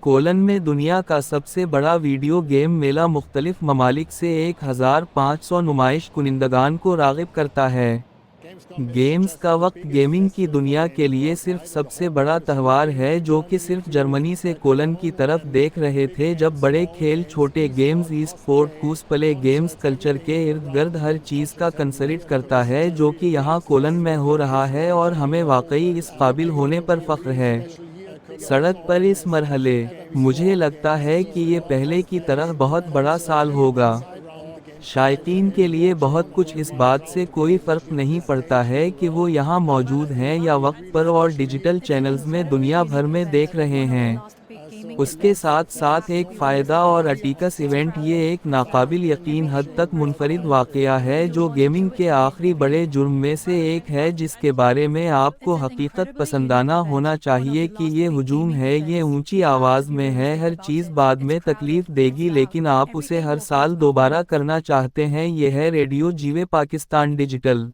Colon میں دنیا کا سب سے بڑا ویڈیو گیم میلہ مختلف ممالک سے 1500 نمائش کنندگان کو راغب کرتا ہے۔ گیمز کا وقت گیمنگ کی دنیا کے لیے صرف سب سے بڑا تہوار ہے جو کہ صرف جرمنی سے کولن کی طرف دیکھ رہے تھے جب بڑے کھیل چھوٹے گیمز ایسٹ فورٹ کوس پلے گیمز کلچر کے ارد گرد ہر چیز کا کنسلٹ کرتا ہے جو کہ یہاں کولن میں ہو رہا ہے اور ہمیں واقعی اس قابل ہونے پر فخر ہے۔ سڑک پر اس مرحلے مجھے لگتا ہے کہ یہ پہلے کی طرح بہت بڑا سال ہوگا۔ شائقین کے لیے بہت کچھ اس بات سے کوئی فرق نہیں پڑتا ہے کہ وہ یہاں موجود ہیں یا وقت پر اور ڈیجیٹل چینلز میں دنیا بھر میں دیکھ رہے ہیں۔ اس کے ساتھ ساتھ ایک فائدہ اور اٹیکس ایونٹ یہ ایک ناقابل یقین حد تک منفرد واقعہ ہے جو گیمنگ کے آخری بڑے جرم میں سے ایک ہے جس کے بارے میں آپ کو حقیقت پسندانہ ہونا چاہیے کہ یہ ہجوم ہے، یہ اونچی آواز میں ہے، ہر چیز بعد میں تکلیف دے گی لیکن آپ اسے ہر سال دوبارہ کرنا چاہتے ہیں۔ یہ ہے ریڈیو جیوے پاکستان ڈیجیٹل۔